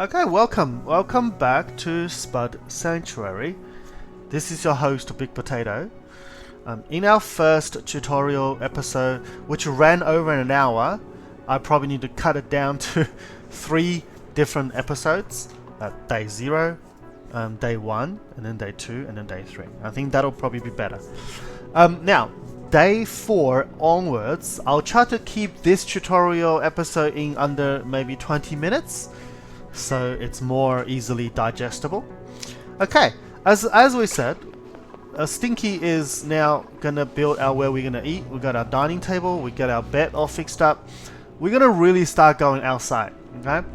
Okay, welcome back to Spud Sanctuary. This is your host, Big Potato. In our first tutorial episode, which ran over an hour, I probably need to cut it down to 3 different episodes. Day 0, Day 1, and then Day 2, and then Day 3. I think that'll probably be better. Now, Day 4 onwards, I'll try to keep this tutorial episode in under maybe 20 minutes. So it's more easily digestible. Okay, as we said, Stinky is now gonna build out where we're gonna eat. We got our dining table, we got our bed all fixed up. We're gonna really start going outside. Okay.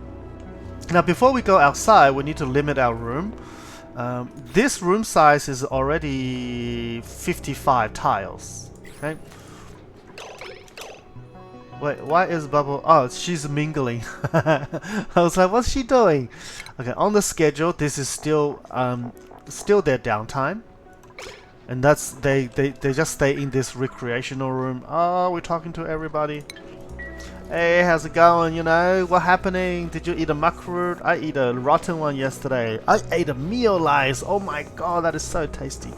Now before we go outside, we need to limit our room. This room size is already 55 tiles. Okay. Wait, why is Bubble? Oh, she's mingling. I was like, what's she doing? Okay, on the schedule, this is still their downtime, and that's they just stay in this recreational room. Oh, we're talking to everybody. Hey, how's it going? You know, what happening? Did you eat a macaroon? I eat a rotten one yesterday. I ate a meal lice. Oh my god, that is so tasty.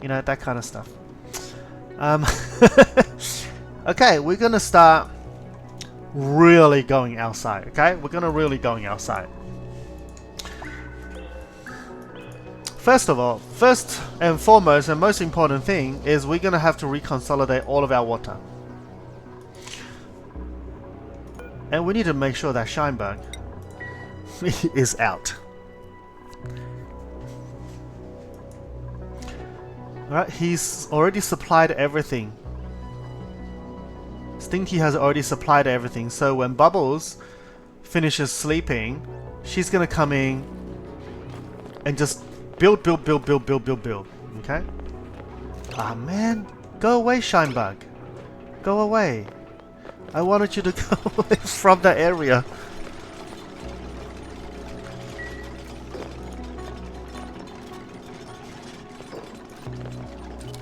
You know, that kind of stuff. Okay, we're gonna start really going outside, okay? We're gonna really going outside. First of all, first and foremost and most important thing is we're gonna have to reconsolidate all of our water. And we need to make sure that Shinebug is out. Alright, he's already supplied everything. Stinky has already supplied everything, so when Bubbles finishes sleeping, she's gonna come in and just build. Okay? Ah man, go away, Shinebug. Go away. I wanted you to go away from that area.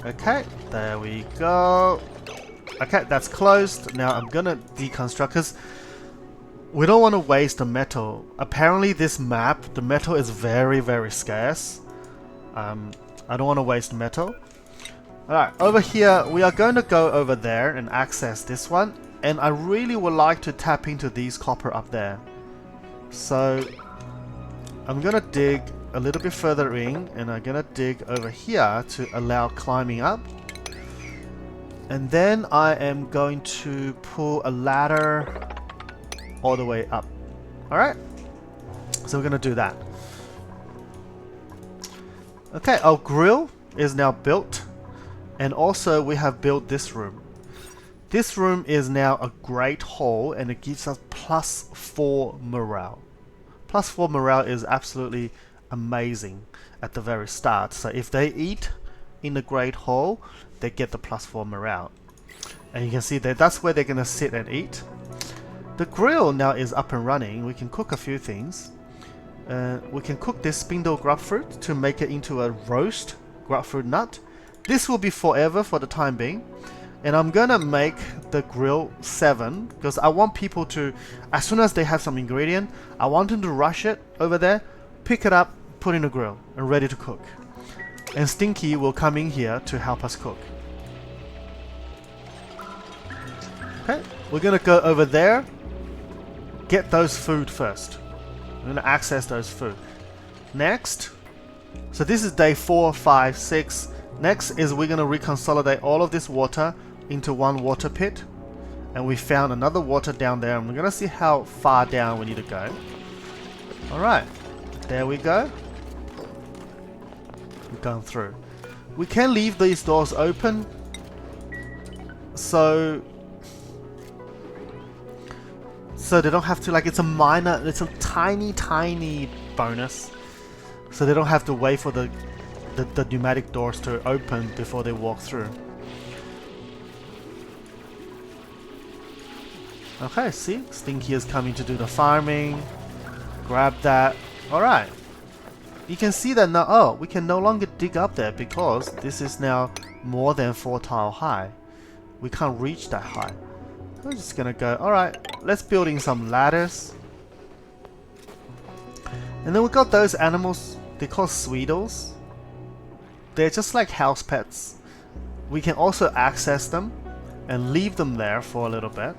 Okay, there we go. Okay, that's closed. Now I'm gonna deconstruct because we don't want to waste the metal. Apparently this map, the metal is very, very scarce. I don't want to waste metal. Alright, over here, we are going to go over there and access this one. And I really would like to tap into these copper up there. So I'm gonna dig a little bit further in, and I'm gonna dig over here to allow climbing up. And then I am going to pull a ladder all the way up. Alright? So we're going to do that. Okay, our grill is now built. And also we have built this room. This room is now a great hall, and it gives us +4 morale. +4 morale is absolutely amazing at the very start. So if they eat in the great hall, they get the +4 morale. And you can see that that's where they're going to sit and eat. The grill now is up and running. We can cook a few things. We can cook this spindle grapefruit to make it into a roast grapefruit nut. This will be forever for the time being. And I'm going to make the grill 7 because I want people to, as soon as they have some ingredient, I want them to rush it over there, pick it up, put in the grill, and ready to cook. And Stinky will come in here to help us cook. Okay, we're gonna go over there, get those food first. We're gonna access those food. Next, so this is day 4, 5, 6. Next is we're gonna reconsolidate all of this water into one water pit. And we found another water down there, and we're gonna see how far down we need to go. Alright, there we go. We've gone through. We can leave these doors open. So they don't have to, like, it's a tiny bonus. So they don't have to wait for the pneumatic doors to open before they walk through. Okay, see? Stinky is coming to do the farming. Grab that. Alright. You can see that now, oh, we can no longer dig up there because this is now more than 4 tile high. We can't reach that high. I'm just gonna go, alright, let's build in some ladders. And then we got those animals, they call sweetles. They're just like house pets. We can also access them and leave them there for a little bit.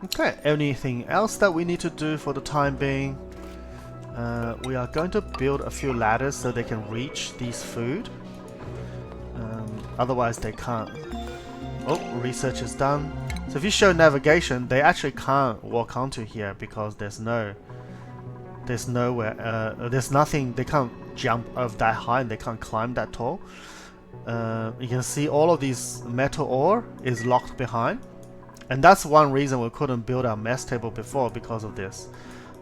Okay, anything else that we need to do for the time being? We are going to build a few ladders so they can reach these food. Otherwise they can't. Oh, research is done. So if you show navigation, they actually can't walk onto here because there's nowhere, there's nothing, they can't jump up that high and they can't climb that tall. You can see all of these metal ore is locked behind. And that's one reason we couldn't build our mess table before, because of this.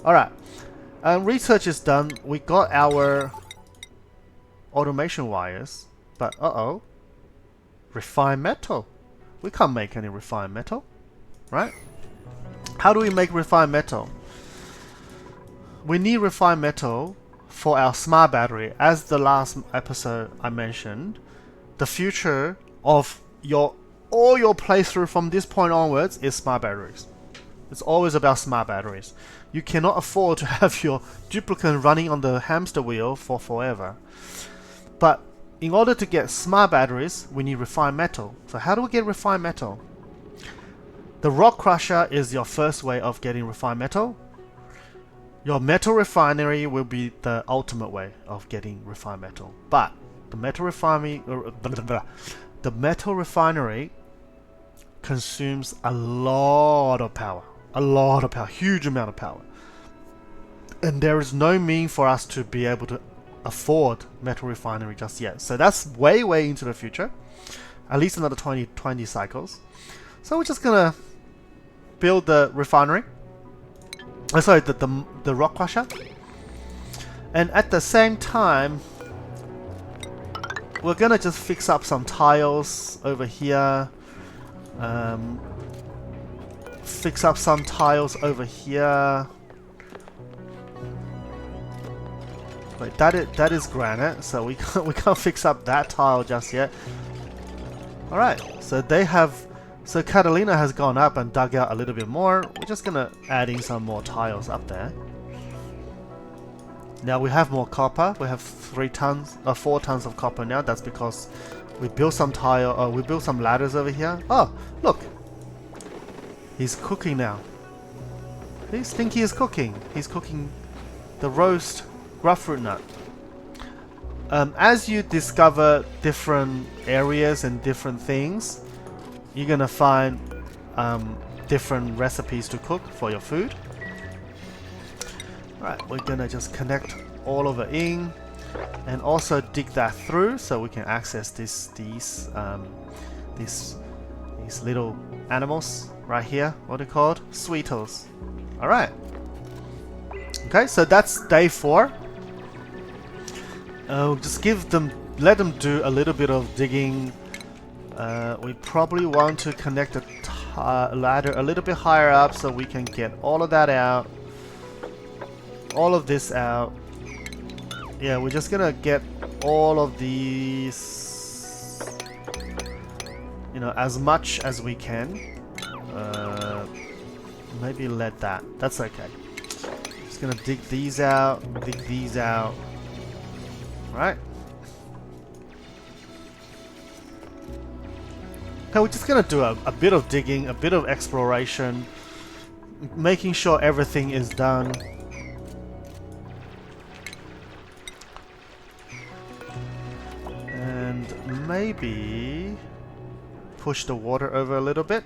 Alright, research is done. We got our automation wires, but uh-oh, refined metal. We can't make any refined metal, right? How do we make refined metal? We need refined metal for our smart battery. As the last episode I mentioned, the future of all your playthrough from this point onwards is smart batteries. It's always about smart batteries. You cannot afford to have your duplicate running on the hamster wheel for forever. But in order to get smart batteries, we need refined metal. So how do we get refined metal? The rock crusher is your first way of getting refined metal. Your metal refinery will be the ultimate way of getting refined metal. But the metal refinery consumes a lot of power, huge amount of power, and there is no mean for us to be able to afford metal refinery just yet. So that's way into the future, at least another 20 cycles. So we're just gonna build the refinery, sorry, the rock crusher, and at the same time we're gonna just fix up some tiles over here. Fix up some tiles over here. Wait, that is granite, so we can't fix up that tile just yet. All right, so so Catalina has gone up and dug out a little bit more. We're just gonna add in some more tiles up there. Now we have more copper. We have 4 tons of copper now. That's because we built some we built some ladders over here. Oh, look! He's cooking now. I think he is cooking. He's cooking the roast grapefruit nut. As you discover different areas and different things, you're gonna find different recipes to cook for your food. Alright, we're gonna just connect all of it in, and also dig that through so we can access these little animals right here. What are they called? Sweetles. Alright. Okay, so that's day 4. Just let them do a little bit of digging. We probably want to connect the ladder a little bit higher up so we can get all of that out. All of this out. Yeah, we're just gonna get all of these, you know, as much as we can. Maybe let that. That's okay. Just gonna dig these out. Dig these out. Right. Okay, we're just gonna do a bit of digging, a bit of exploration, making sure everything is done. And maybe push the water over a little bit.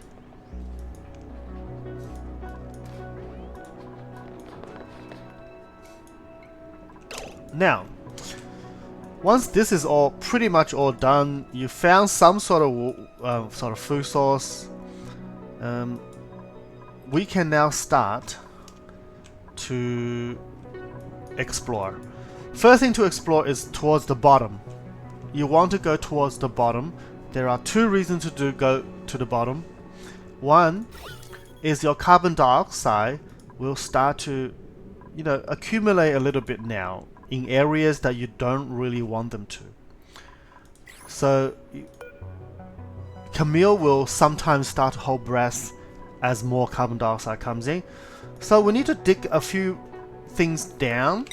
Now, once this is all pretty much all done, you found some sort of food source. We can now start to explore. First thing to explore is towards the bottom. You want to go towards the bottom. There are 2 reasons to go to the bottom. One is your carbon dioxide will start to, you know, accumulate a little bit now in areas that you don't really want them to. So Camille will sometimes start to hold breath as more carbon dioxide comes in. So we need to dig a few things down.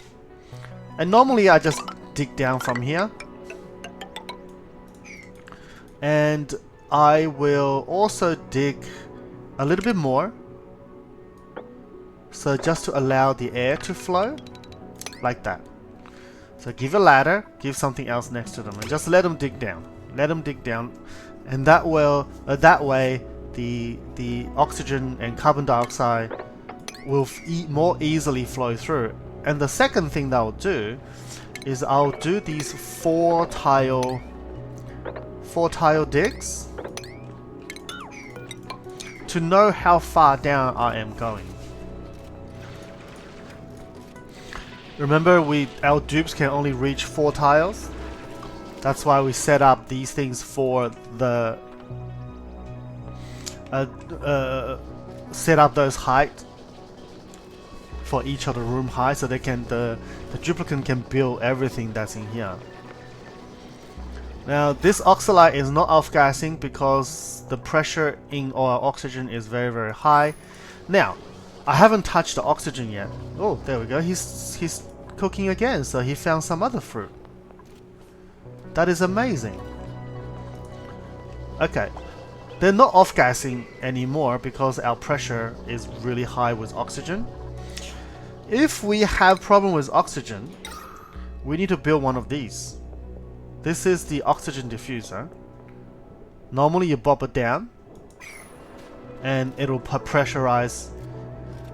And normally I just dig down from here. And I will also dig a little bit more. So just to allow the air to flow. Like that. So give a ladder, give something else next to them, and just let them dig down. Let them dig down. And that way the oxygen and carbon dioxide will more easily flow through. And the second thing that I'll do is I'll do these four tile digs to know how far down I am going. Remember, our dupes can only reach 4 tiles. That's why we set up these things for the set up those height for each of the room height, so they can the duplicant can build everything that's in here. Now this oxalite is not off-gassing because the pressure in our oxygen is very, very high. Now I haven't touched the oxygen yet. Oh, there we go. He's cooking again, so he found some other fruit. That is amazing. Okay, they're not off-gassing anymore because our pressure is really high with oxygen. If we have problem with oxygen, we need to build one of these. This is the oxygen diffuser. Normally you bob it down and it'll pressurize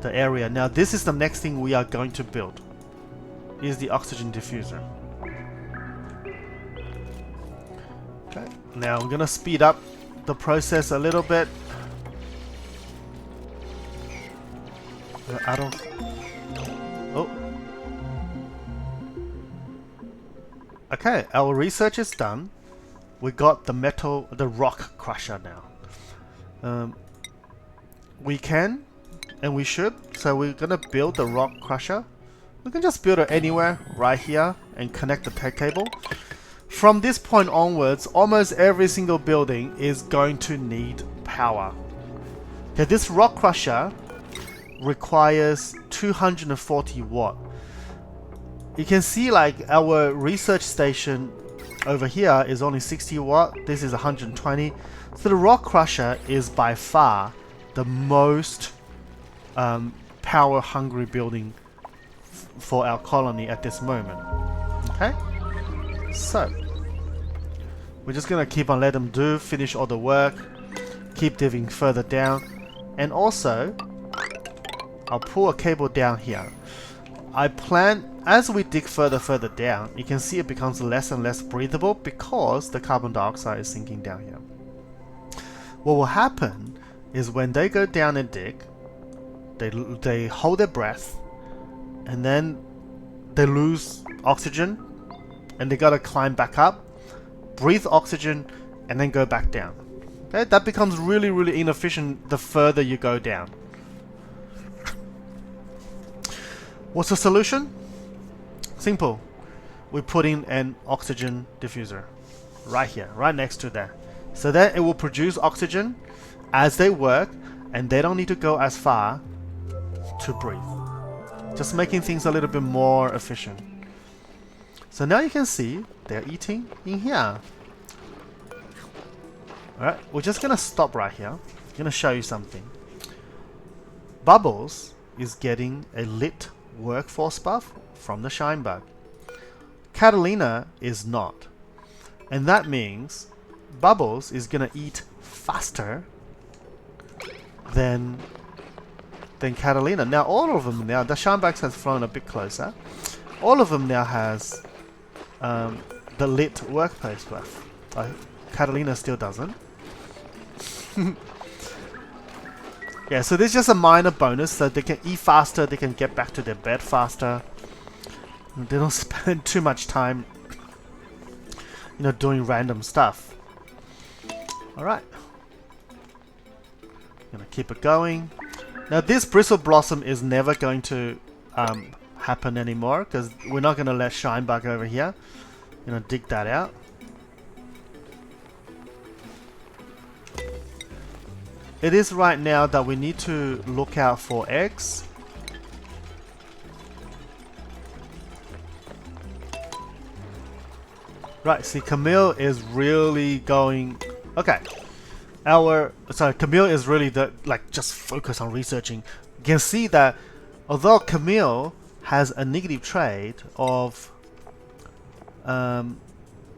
the area. Now this is the next thing we are going to build, is the oxygen diffuser. Okay, now I'm gonna speed up the process a little bit. Oh. Okay, our research is done. We got the rock crusher now. We can and we should, so we're gonna build the rock crusher. We can just build it anywhere right here and connect the tech cable. From this point onwards, almost every single building is going to need power. Okay, this rock crusher requires 240 watt. You can see like our research station over here is only 60 watt. This is 120. So the rock crusher is by far the most power hungry building for our colony at this moment. Okay, so we're just gonna keep on letting them finish all the work, keep digging further down, and also I'll pull a cable down here. I plan, as we dig further down, you can see it becomes less and less breathable because the carbon dioxide is sinking down here. What will happen is when they go down and dig, they hold their breath, and then they lose oxygen, and they gotta climb back up, breathe oxygen, and then go back down. Okay, that becomes really, really inefficient the further you go down. What's the solution? Simple. We put in an oxygen diffuser right here, right next to that, so that it will produce oxygen as they work, and they don't need to go as far to breathe. Just making things a little bit more efficient. So now you can see they're eating in here. Alright, we're just gonna stop right here. I'm gonna show you something. Bubbles is getting a lit workforce buff from the shine bug. Catalina is not. And that means Bubbles is gonna eat faster than Catalina. Now all of them now, the Shinebugs has flown a bit closer. All of them now has the lit workplace buff. Catalina still doesn't. Yeah, so there's just a minor bonus, so they can eat faster, they can get back to their bed faster. They don't spend too much time, you know, doing random stuff. Alright. Gonna keep it going. Now this bristle blossom is never going to happen anymore, because we're not gonna let Shinebug over here, you know, dig that out. It is right now that we need to look out for eggs. Right, see, Camille is really going... Okay. Camille is really just focus on researching. You can see that although Camille has a negative trait of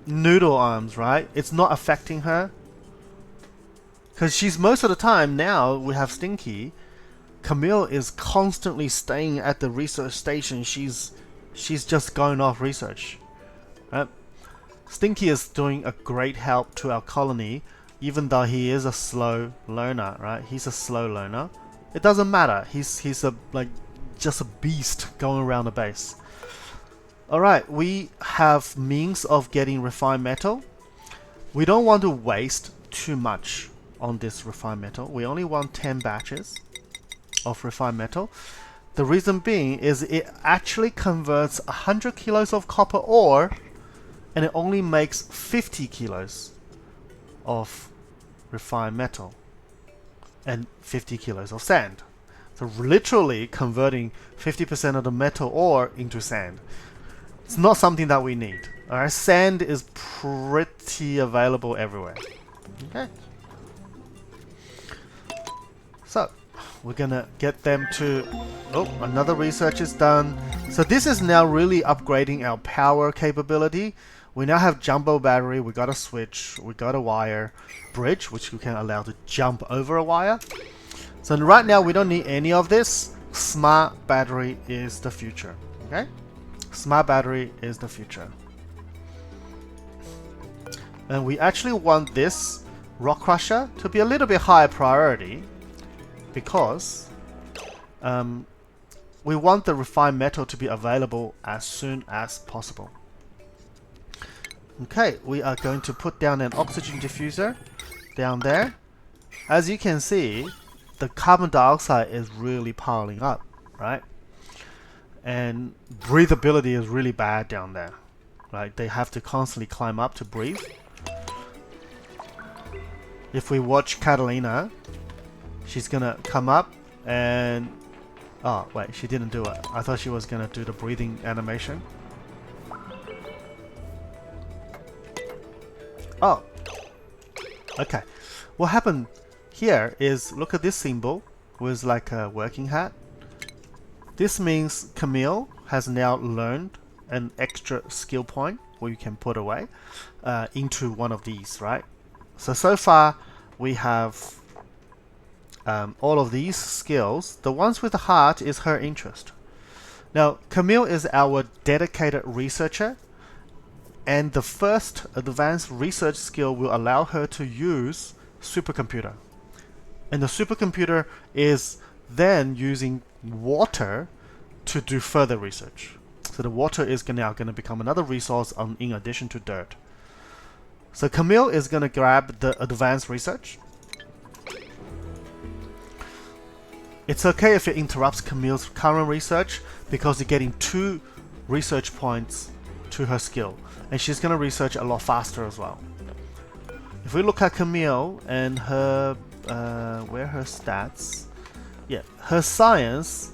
noodle arms, right? It's not affecting her. Because she's most of the time now, we have Stinky. Camille is constantly staying at the research station. She's just going off research. Right? Stinky is doing a great help to our colony, even though he is a slow learner, right? He's a slow learner. It doesn't matter. He's a just a beast going around the base. Alright, we have means of getting refined metal. We don't want to waste too much on this refined metal. We only want 10 batches of refined metal. The reason being is it actually converts 100 kilos of copper ore and it only makes 50 kilos of refined metal and 50 kilos of sand. So literally converting 50% of the metal ore into sand. It's not something that we need. Alright, sand is pretty available everywhere. Okay. So, we're gonna get them to... Oh, another research is done. So this is now really upgrading our power capability. We now have jumbo battery, we got a switch, we got a wire, bridge, which we can allow to jump over a wire. So right now we don't need any of this. Smart battery is the future. Okay? Smart battery is the future. And we actually want this rock crusher to be a little bit higher priority because we want the refined metal to be available as soon as possible. Okay, we are going to put down an oxygen diffuser down there. As you can see, the carbon dioxide is really piling up, right? And breathability is really bad down there. Right? They have to constantly climb up to breathe. If we watch Catalina, she's gonna come up and... Oh, wait, she didn't do it. I thought she was gonna do the breathing animation. Oh, okay. What happened here is, look at this symbol with like a working hat. This means Camille has now learned an extra skill point where you can put away into one of these, right? So far we have all of these skills. The ones with the heart is her interest. Now, Camille is our dedicated researcher. And the first advanced research skill will allow her to use supercomputer. And the supercomputer is then using water to do further research. So the water is now going to become another resource in addition to dirt. So Camille is going to grab the advanced research. It's okay if it interrupts Camille's current research because you're getting 2 research points to her skill. And she's going to research a lot faster as well. If we look at Camille and her, where her stats? Yeah, her science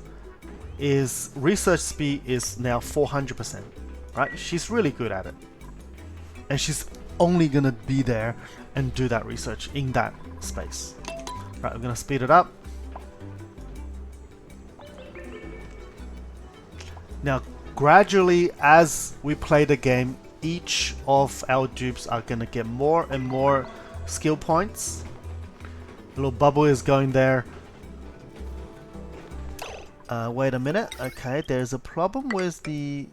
is, research speed is now 400%, right? She's really good at it. And she's only going to be there and do that research in that space. Right, we're going to speed it up. Now, gradually, as we play the game, each of our dupes are going to get more and more skill points. A little bubble is going there. Wait a minute. Okay, there's a problem with the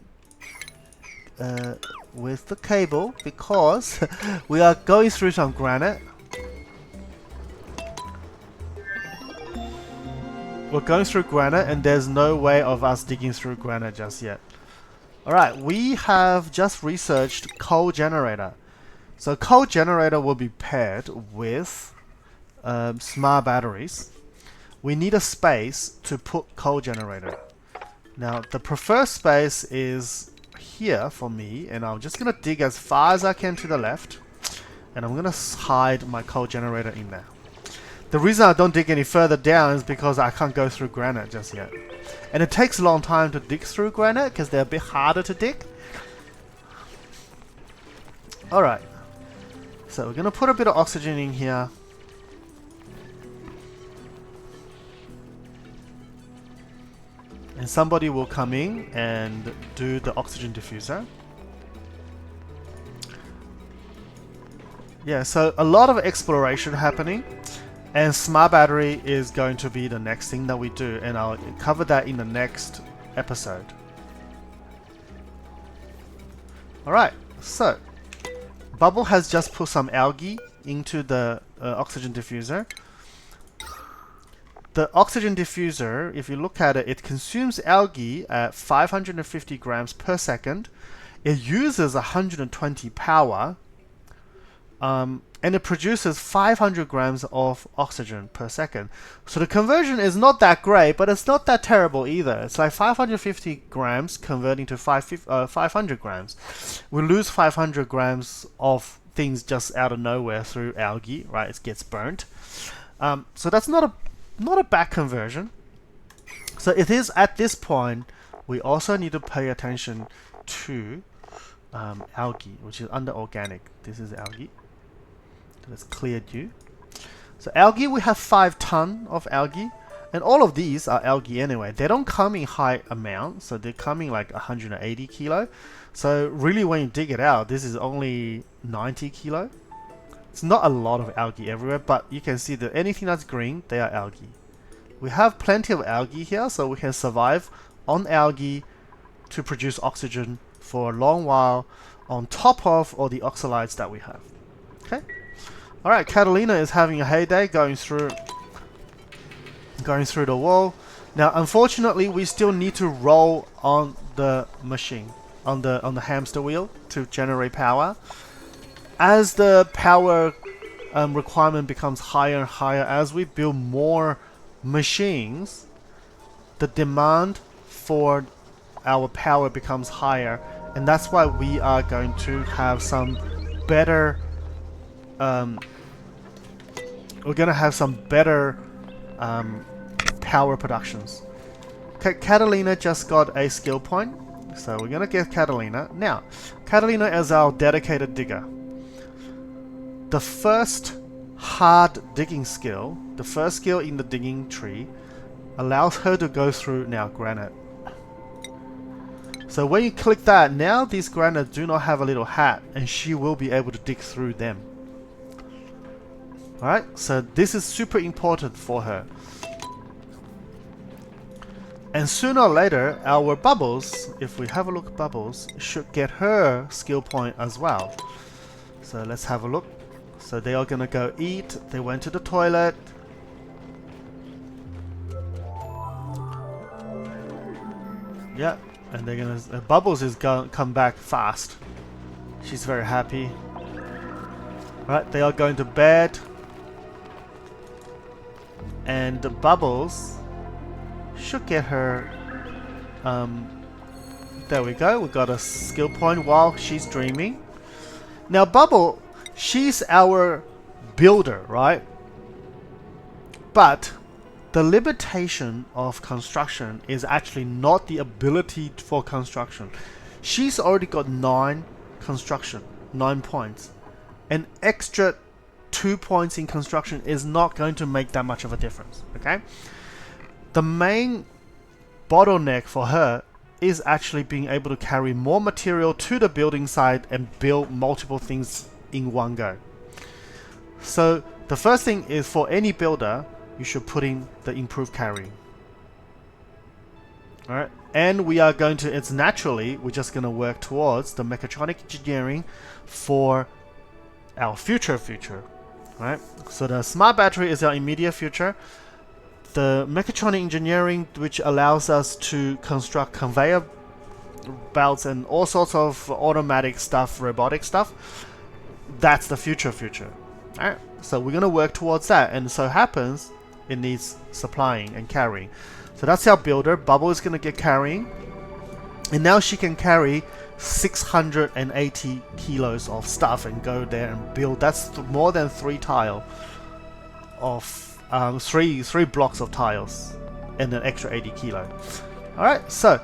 cable because we are going through some granite. We're going through granite and there's no way of us digging through granite just yet. Alright, we have just researched coal generator. So coal generator will be paired with smart batteries. We need a space to put coal generator. Now the preferred space is here for me, and I'm just gonna dig as far as I can to the left, and I'm gonna hide my coal generator in there. The reason I don't dig any further down is because I can't go through granite just yet. And it takes a long time to dig through granite because they're a bit harder to dig. Alright. So we're gonna put a bit of oxygen in here. And somebody will come in and do the oxygen diffuser. Yeah, so a lot of exploration happening. And smart battery is going to be the next thing that we do. And I'll cover that in the next episode. Alright, so Bubble has just put some algae into the oxygen diffuser. The oxygen diffuser, if you look at it, it consumes algae at 550 grams per second. It uses 120 power, and it produces 500 grams of oxygen per second. So the conversion is not that great, but it's not that terrible either. It's like 550 grams converting to 500 grams. We lose 500 grams of things just out of nowhere through algae, right? It gets burnt. So that's not a bad conversion. So it is at this point we also need to pay attention to algae, which is under organic. This is algae. Let's clear you. So algae, we have 5 tons of algae, and all of these are algae anyway. They don't come in high amounts, so they're coming like 180 kilo. So really, when you dig it out, this is only 90 kilo. It's not a lot of algae everywhere, but you can see that anything that's green, they are algae. We have plenty of algae here, so we can survive on algae to produce oxygen for a long while on top of all the oxalates that we have. Okay. Alright, Catalina is having a heyday going through the wall. Now unfortunately we still need to roll on the machine, on the hamster wheel to generate power. As the power requirement becomes higher and higher, as we build more machines, the demand for our power becomes higher, and that's why we are going to have some better power productions. Okay, Catalina just got a skill point, so we're gonna get Catalina. Now, Catalina is our dedicated digger. The first hard digging skill, the first skill in the digging tree, allows her to go through now granite. So when you click that, now these granites do not have a little hat, and she will be able to dig through them. Alright, so this is super important for her. And sooner or later, our Bubbles, if we have a look at Bubbles, should get her skill point as well. So let's have a look. So they are gonna go eat, they went to the toilet. Yeah, and they're gonna... Bubbles is gonna come back fast. She's very happy. Right, they are going to bed. And the Bubbles should get her... there we go, we got a skill point while she's dreaming. Now Bubble, she's our builder, right? But the limitation of construction is actually not the ability for construction. She's already got 9 construction, 9 points. An extra 2 points in construction is not going to make that much of a difference, okay? The main bottleneck for her is actually being able to carry more material to the building site and build multiple things in one go. So the first thing is, for any builder, you should put in the improved carrying. Alright, and we are going to, it's naturally, we're just going to work towards the mechatronic engineering for our future. Right? So the smart battery is our immediate future. The mechatronic engineering, which allows us to construct conveyor belts and all sorts of automatic stuff, robotic stuff, that's the future. Alright, so we're going to work towards that, and so happens it needs supplying and carrying. So that's our builder. Bubble is going to get carrying, and now she can carry 680 kilos of stuff and go there and build. That's more than 3 tile of three blocks of tiles and an extra 80 kilo. Alright, so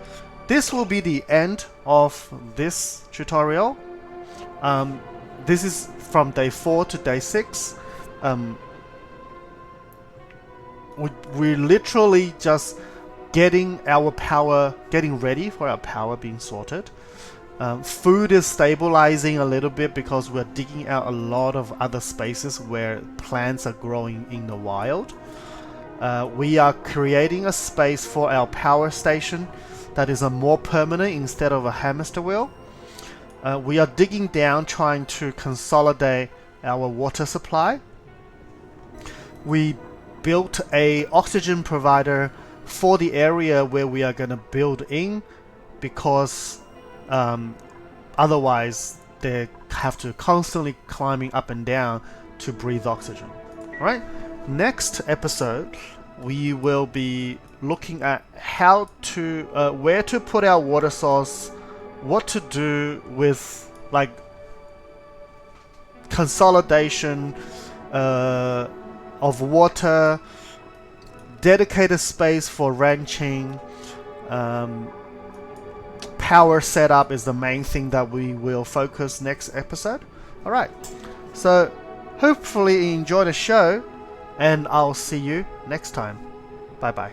this will be the end of this tutorial. this is from day 4 to day 6. We literally just getting ready for our power being sorted. Food is stabilizing a little bit because we're digging out a lot of other spaces where plants are growing in the wild. We are creating a space for our power station that is a more permanent instead of a hamster wheel. We are digging down, trying to consolidate our water supply. We built a oxygen provider for the area where we are going to build in, because otherwise they have to constantly climbing up and down to breathe oxygen. Alright, next episode we will be looking at how to where to put our water source, what to do with like consolidation of water, dedicated space for ranching. Power setup is the main thing that we will focus next episode. Alright, so hopefully you enjoy the show, and I'll see you next time. Bye bye.